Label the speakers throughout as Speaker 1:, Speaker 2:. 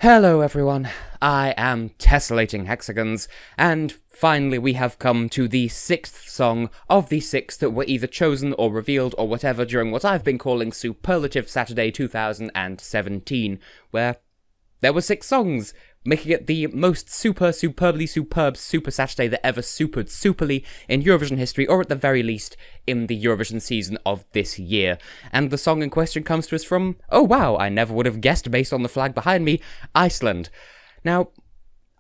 Speaker 1: Hello everyone, I am Tessellating Hexagons, and finally we have come to the 6th song of the 6 that were either chosen or revealed or whatever during what I've been calling Superlative Saturday 2017, where there were 6 songs, making it the most superbly superb Super Saturday that ever supered superly in Eurovision history, or at the very least, in the Eurovision season of this year. And the song in question comes to us from, oh wow, I never would have guessed based on the flag behind me, Iceland. Now,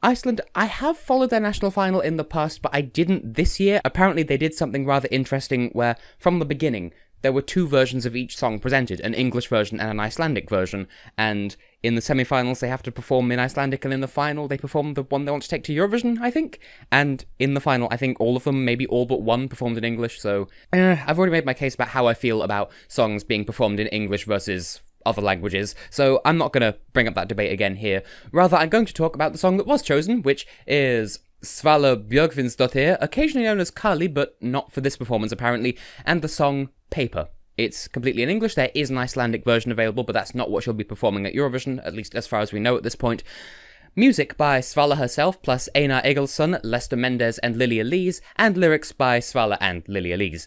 Speaker 1: Iceland, I have followed their national final in the past, but I didn't this year. Apparently they did something rather interesting where, from the beginning, there were 2 versions of each song presented, an English version and an Icelandic version, and in the semi-finals they have to perform in Icelandic, and in the final they perform the one they want to take to Eurovision, I think? And in the final, I think all of them, maybe all but one, performed in English, so I've already made my case about how I feel about songs being performed in English versus other languages, so I'm not going to bring up that debate again here. Rather, I'm going to talk about the song that was chosen, which is Svala Björgvinsdottir, occasionally known as Kali, but not for this performance apparently, and the song Paper. It's completely in English. There is an Icelandic version available, but that's not what she'll be performing at Eurovision, at least as far as we know at this point. Music by Svala herself, plus Einar Egilsson, Lester Mendez, and Lily Elise, and lyrics by Svala and Lily Elise.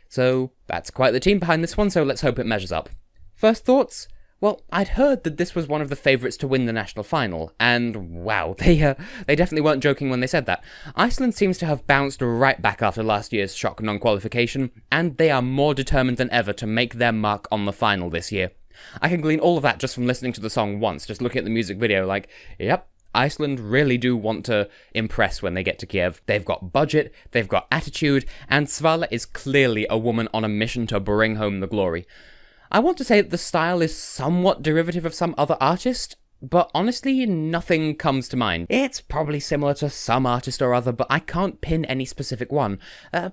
Speaker 1: So that's quite the team behind this one, so let's hope it measures up. First thoughts? Well, I'd heard that this was one of the favourites to win the national final, and wow, they definitely weren't joking when they said that. Iceland seems to have bounced right back after last year's shock non-qualification, and they are more determined than ever to make their mark on the final this year. I can glean all of that just from listening to the song once, just looking at the music video, like, yep, Iceland really do want to impress when they get to Kiev. They've got budget, they've got attitude, and Svala is clearly a woman on a mission to bring home the glory. I want to say that the style is somewhat derivative of some other artist, but honestly, nothing comes to mind. It's probably similar to some artist or other, but I can't pin any specific one.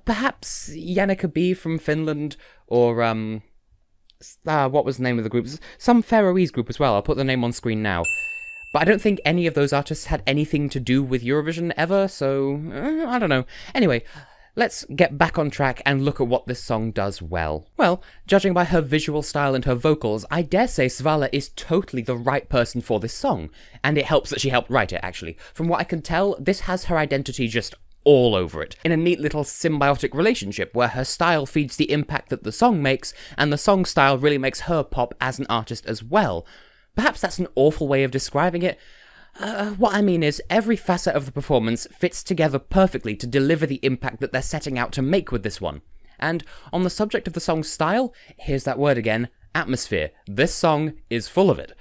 Speaker 1: Perhaps Jannica B from Finland, or, what was the name of the group? Some Faroese group as well, I'll put the name on screen now. But I don't think any of those artists had anything to do with Eurovision ever, so, I don't know. Anyway, let's get back on track and look at what this song does well. Well, judging by her visual style and her vocals, I dare say Svala is totally the right person for this song. And it helps that she helped write it, actually. From what I can tell, this has her identity just all over it, in a neat little symbiotic relationship where her style feeds the impact that the song makes, and the song style really makes her pop as an artist as well. Perhaps that's an awful way of describing it. What I mean is, every facet of the performance fits together perfectly to deliver the impact that they're setting out to make with this one. And on the subject of the song's style, here's that word again, atmosphere. This song is full of it.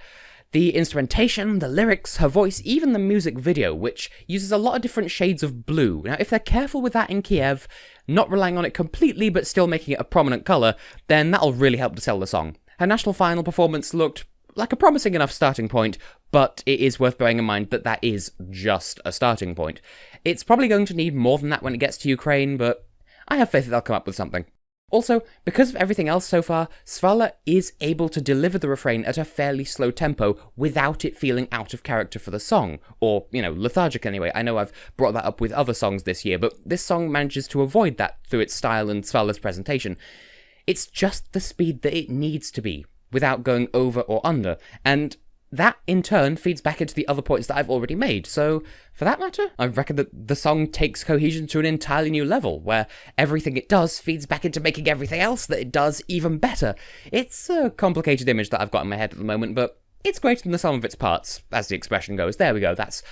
Speaker 1: The instrumentation, the lyrics, her voice, even the music video, which uses a lot of different shades of blue. Now, if they're careful with that in Kiev, not relying on it completely but still making it a prominent colour, then that'll really help to sell the song. Her national final performance looked like a promising enough starting point, but it is worth bearing in mind that that is just a starting point. It's probably going to need more than that when it gets to Ukraine, but I have faith that they'll come up with something. Also, because of everything else so far, Svala is able to deliver the refrain at a fairly slow tempo without it feeling out of character for the song, or, lethargic anyway. I know I've brought that up with other songs this year, but this song manages to avoid that through its style and Svala's presentation. It's just the speed that it needs to be, without going over or under, and that, in turn, feeds back into the other points that I've already made, so, for that matter, I reckon that the song takes cohesion to an entirely new level, where everything it does feeds back into making everything else that it does even better. It's a complicated image that I've got in my head at the moment, but it's greater than the sum of its parts, as the expression goes. There we go, that's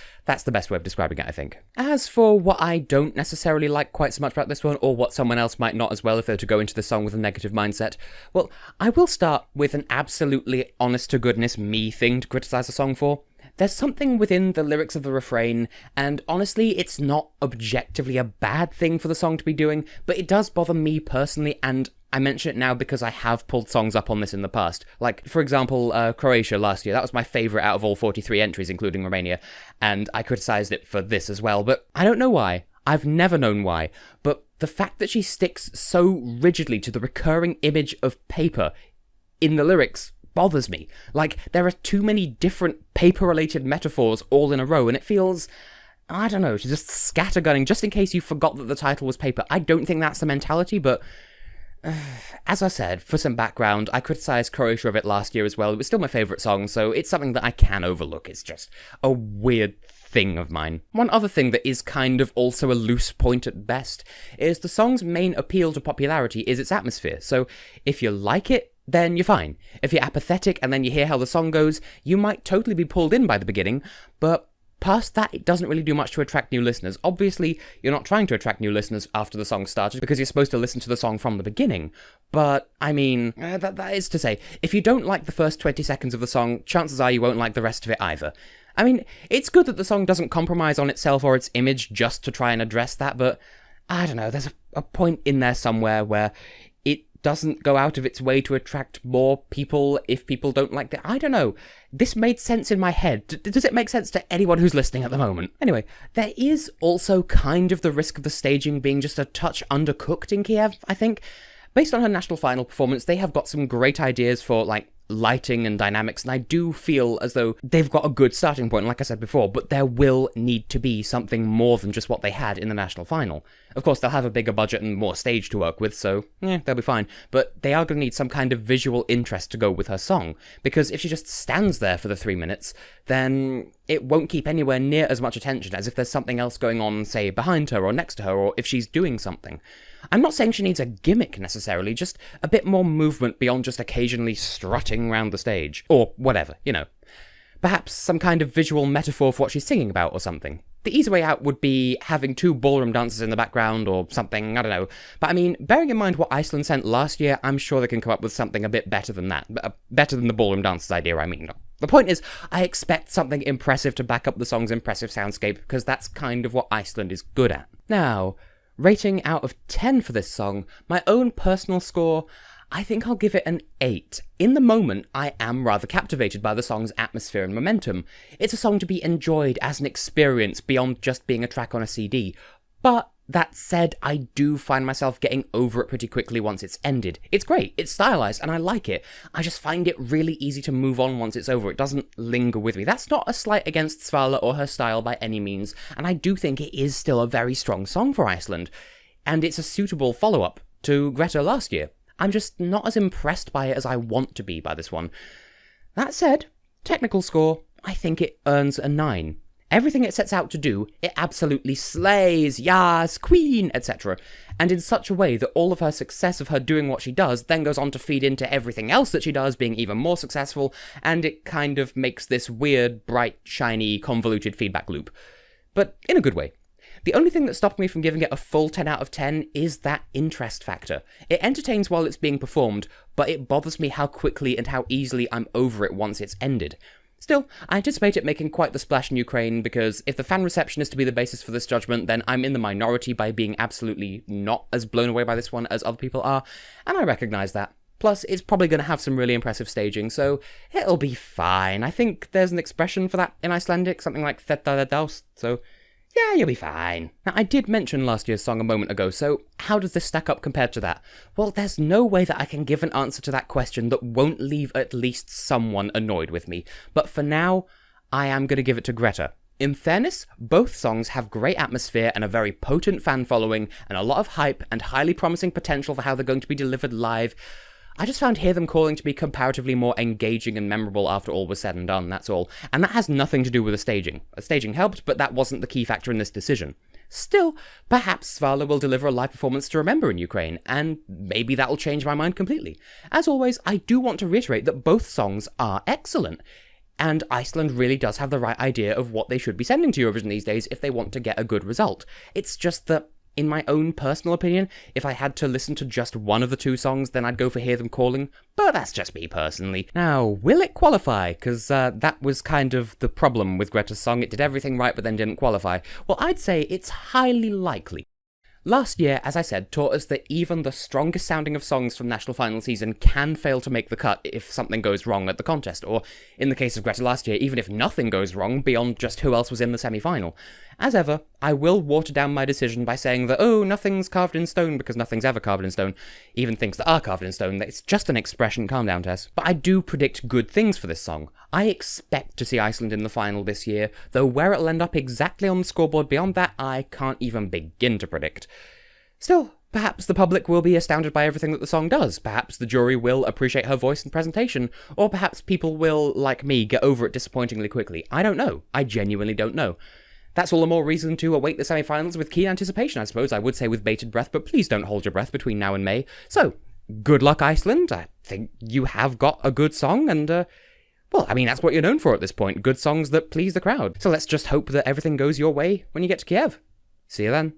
Speaker 1: the best way of describing it, I think. As for what I don't necessarily like quite so much about this one, or what someone else might not as well if they were to go into the song with a negative mindset, well, I will start with an absolutely honest-to-goodness me thing to criticise the song for. There's something within the lyrics of the refrain, and honestly, it's not objectively a bad thing for the song to be doing, but it does bother me personally, and I mention it now because I have pulled songs up on this in the past. Like, for example, Croatia last year. That was my favourite out of all 43 entries, including Romania, and I criticised it for this as well, but I don't know why. I've never known why, but the fact that she sticks so rigidly to the recurring image of paper in the lyrics bothers me. Like, there are too many different paper-related metaphors all in a row, and it feels, I don't know, just scattergunning, just in case you forgot that the title was paper. I don't think that's the mentality, but As I said, for some background, I criticised Croatia of it last year as well. It was still my favourite song, so it's something that I can overlook. It's just a weird thing of mine. One other thing that is kind of also a loose point at best is the song's main appeal to popularity is its atmosphere. So if you like it, then you're fine. If you're apathetic and then you hear how the song goes, you might totally be pulled in by the beginning, but past that, it doesn't really do much to attract new listeners. Obviously, you're not trying to attract new listeners after the song started because you're supposed to listen to the song from the beginning. But, I mean, that is to say, if you don't like the first 20 seconds of the song, chances are you won't like the rest of it either. I mean, it's good that the song doesn't compromise on itself or its image just to try and address that, but I don't know, there's a point in there somewhere where it doesn't go out of its way to attract more people if people don't like it. I don't know. This made sense in my head. Does it make sense to anyone who's listening at the moment? Anyway, there is also kind of the risk of the staging being just a touch undercooked in Kiev, I think. Based on her national final performance, they have got some great ideas for, like, lighting and dynamics, and I do feel as though they've got a good starting point, like I said before, but there will need to be something more than just what they had in the national final. Of course, they'll have a bigger budget and more stage to work with, so they'll be fine, but they are going to need some kind of visual interest to go with her song, because if she just stands there for the 3 minutes, then it won't keep anywhere near as much attention as if there's something else going on, say, behind her or next to her, or if she's doing something. I'm not saying she needs a gimmick necessarily, just a bit more movement beyond just occasionally strutting around the stage. Or whatever, you know. Perhaps some kind of visual metaphor for what she's singing about or something. The easy way out would be having 2 ballroom dancers in the background or something, I don't know. But I mean, bearing in mind what Iceland sent last year, I'm sure they can come up with something a bit better than that. Better than the ballroom dancers idea, I mean. The point is, I expect something impressive to back up the song's impressive soundscape, because that's kind of what Iceland is good at. Now, rating out of 10 for this song, my own personal score, I think I'll give it an 8. In the moment, I am rather captivated by the song's atmosphere and momentum. It's a song to be enjoyed as an experience beyond just being a track on a CD. But that said, I do find myself getting over it pretty quickly once it's ended. It's great, it's stylized, and I like it. I just find it really easy to move on once it's over. It doesn't linger with me. That's not a slight against Svala or her style by any means, and I do think it is still a very strong song for Iceland. And it's a suitable follow-up to Greta last year. I'm just not as impressed by it as I want to be by this one. That said, technical score, I think it earns a 9. Everything it sets out to do, it absolutely slays, yas, queen, etc. And in such a way that all of her success of her doing what she does then goes on to feed into everything else that she does being even more successful, and it kind of makes this weird, bright, shiny, convoluted feedback loop. But in a good way. The only thing that stopped me from giving it a full 10 out of 10 is that interest factor. It entertains while it's being performed, but it bothers me how quickly and how easily I'm over it once it's ended. Still, I anticipate it making quite the splash in Ukraine, because if the fan reception is to be the basis for this judgment, then I'm in the minority by being absolutely not as blown away by this one as other people are, and I recognise that. Plus, it's probably going to have some really impressive staging, so it'll be fine. I think there's an expression for that in Icelandic, something like "þetta so yeah, you'll be fine." Now, I did mention last year's song a moment ago, so how does this stack up compared to that? Well, there's no way that I can give an answer to that question that won't leave at least someone annoyed with me. But for now, I am going to give it to Greta. In fairness, both songs have great atmosphere and a very potent fan following, and a lot of hype and highly promising potential for how they're going to be delivered live. I just found Hear Them Calling to be comparatively more engaging and memorable after all was said and done, that's all. And that has nothing to do with the staging. The staging helped, but that wasn't the key factor in this decision. Still, perhaps Svala will deliver a live performance to remember in Ukraine, and maybe that'll change my mind completely. As always, I do want to reiterate that both songs are excellent. And Iceland really does have the right idea of what they should be sending to Eurovision these days if they want to get a good result. It's just that, in my own personal opinion, if I had to listen to just one of the 2 songs, then I'd go for Hear Them Calling, but that's just me personally. Now, will it qualify? Because that was kind of the problem with Greta's song. It did everything right, but then didn't qualify. Well, I'd say it's highly likely. Last year, as I said, taught us that even the strongest sounding of songs from national final season can fail to make the cut if something goes wrong at the contest, or, in the case of Greta last year, even if nothing goes wrong beyond just who else was in the semi-final. As ever, I will water down my decision by saying that, oh, nothing's carved in stone because nothing's ever carved in stone. Even things that are carved in stone, it's just an expression, calm down, Tess. But I do predict good things for this song. I expect to see Iceland in the final this year, though where it'll end up exactly on the scoreboard beyond that, I can't even begin to predict. Still, Perhaps the public will be astounded by everything that the song does. Perhaps the jury will appreciate her voice and presentation. Or perhaps people will, like me, get over it disappointingly quickly. I don't know. I genuinely don't know. That's all the more reason to await the semi-finals with keen anticipation, I suppose. I would say with bated breath, but please don't hold your breath between now and May. So, good luck, Iceland. I think you have got a good song, and, well, I mean, that's what you're known for at this point. Good songs that please the crowd. So let's just hope that everything goes your way when you get to Kiev. See you then.